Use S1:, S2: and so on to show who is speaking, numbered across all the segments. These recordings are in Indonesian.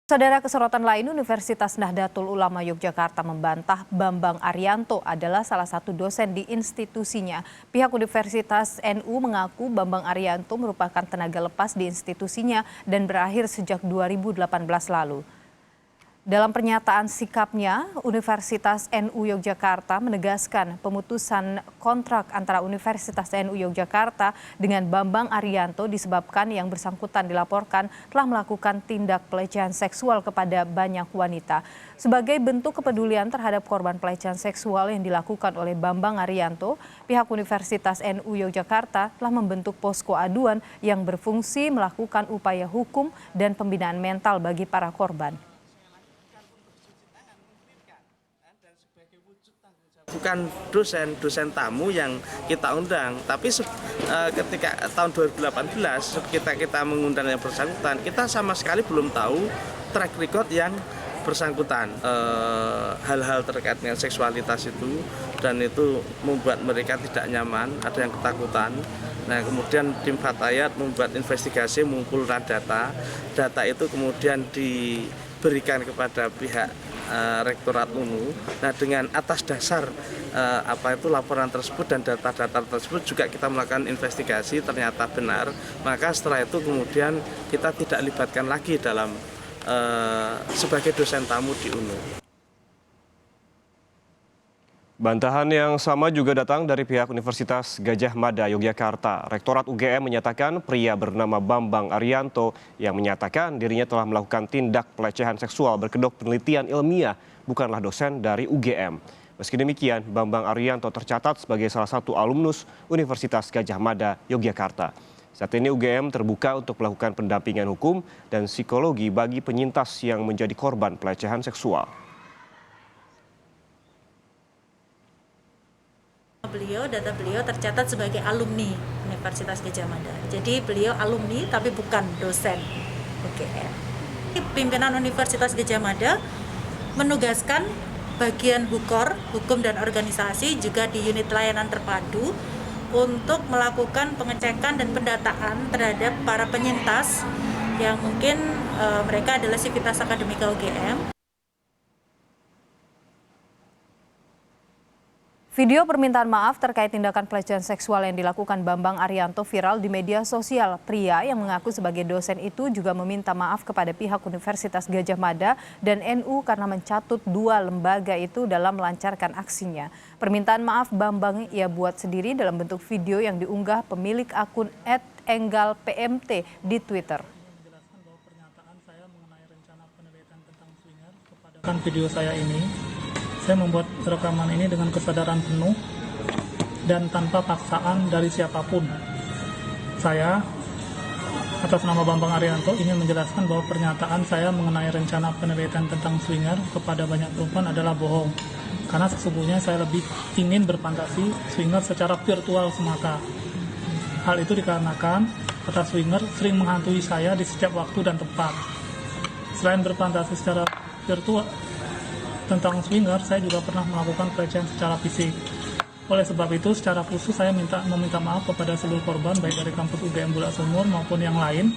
S1: Saudara, kesorotan lain, Universitas Nahdlatul Ulama Yogyakarta membantah Bambang Arianto adalah salah satu dosen di institusinya. Pihak Universitas NU mengaku Bambang Arianto merupakan tenaga lepas di institusinya dan berakhir sejak 2018 lalu. Dalam pernyataan sikapnya, Universitas NU Yogyakarta menegaskan pemutusan kontrak antara Universitas NU Yogyakarta dengan Bambang Arianto disebabkan yang bersangkutan dilaporkan telah melakukan tindak pelecehan seksual kepada banyak wanita. Sebagai bentuk kepedulian terhadap korban pelecehan seksual yang dilakukan oleh Bambang Arianto, pihak Universitas NU Yogyakarta telah membentuk posko aduan yang berfungsi melakukan upaya hukum dan pembinaan mental bagi para korban.
S2: Bukan dosen tamu yang kita undang, tapi ketika tahun 2018 kita mengundang yang bersangkutan, kita sama sekali belum tahu track record yang bersangkutan. Hal-hal terkait dengan seksualitas itu, dan itu membuat mereka tidak nyaman, ada yang ketakutan. Nah, kemudian tim Fatayat membuat investigasi, mengumpulkan data itu kemudian diberikan kepada pihak Rektorat UNU. Nah, dengan atas dasar laporan tersebut dan data-data tersebut juga kita melakukan investigasi, ternyata benar. Maka setelah itu kemudian kita tidak libatkan lagi dalam sebagai dosen tamu di UNU.
S3: Bantahan yang sama juga datang dari pihak Universitas Gadjah Mada Yogyakarta. Rektorat UGM menyatakan pria bernama Bambang Arianto yang menyatakan dirinya telah melakukan tindak pelecehan seksual berkedok penelitian ilmiah bukanlah dosen dari UGM. Meski demikian, Bambang Arianto tercatat sebagai salah satu alumnus Universitas Gadjah Mada Yogyakarta. Saat ini UGM terbuka untuk melakukan pendampingan hukum dan psikologi bagi penyintas yang menjadi korban pelecehan seksual.
S4: Data beliau tercatat sebagai alumni Universitas Gadjah Mada. Jadi beliau alumni tapi bukan dosen UGM. Pimpinan Universitas Gadjah Mada menugaskan bagian hukum dan organisasi juga di unit layanan terpadu untuk melakukan pengecekan dan pendataan terhadap para penyintas yang mungkin mereka adalah sivitas akademika UGM.
S1: Video permintaan maaf terkait tindakan pelecehan seksual yang dilakukan Bambang Arianto viral di media sosial. Pria yang mengaku sebagai dosen itu juga meminta maaf kepada pihak Universitas Gadjah Mada dan NU karena mencatut dua lembaga itu dalam melancarkan aksinya. Permintaan maaf Bambang ia buat sendiri dalam bentuk video yang diunggah pemilik akun @enggalpmt di Twitter.
S5: Kan video saya ini, saya membuat rekaman ini dengan kesadaran penuh dan tanpa paksaan dari siapapun. Saya, atas nama Bambang Arianto, ingin menjelaskan bahwa pernyataan saya mengenai rencana penelitian tentang swinger kepada banyak perempuan adalah bohong. Karena sesungguhnya saya lebih ingin berfantasi swinger secara virtual semata. Hal itu dikarenakan kata swinger sering menghantui saya di setiap waktu dan tempat. Selain berfantasi secara virtual tentang swinger, saya juga pernah melakukan pelecehan secara fisik. Oleh sebab itu, secara khusus saya meminta maaf kepada seluruh korban, baik dari kampus UGM Bulak Sumur maupun yang lain.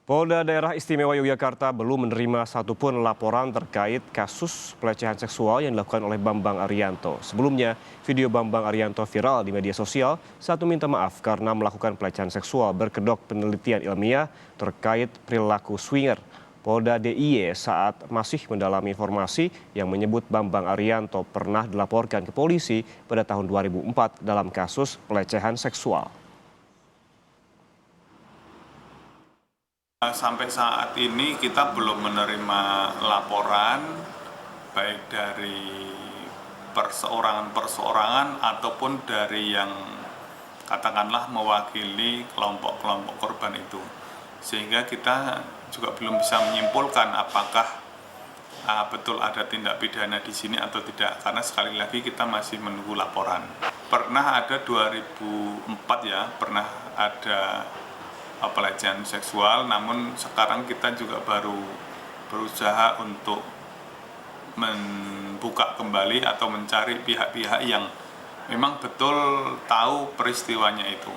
S3: Polda Daerah Istimewa Yogyakarta belum menerima satupun laporan terkait kasus pelecehan seksual yang dilakukan oleh Bambang Arianto. Sebelumnya, video Bambang Arianto viral di media sosial saat meminta maaf karena melakukan pelecehan seksual berkedok penelitian ilmiah terkait perilaku swinger. Polda DIY saat masih mendalami informasi yang menyebut Bambang Arianto pernah dilaporkan ke polisi pada tahun 2004 dalam kasus pelecehan seksual.
S6: Sampai saat ini kita belum menerima laporan baik dari perseorangan ataupun dari yang katakanlah mewakili kelompok-kelompok korban itu. Sehingga kita juga belum bisa menyimpulkan apakah betul ada tindak pidana di sini atau tidak, karena sekali lagi kita masih menunggu laporan. Pernah ada 2004 ya, pernah ada pelecehan seksual, namun sekarang kita juga baru berusaha untuk membuka kembali atau mencari pihak-pihak yang memang betul tahu peristiwanya itu.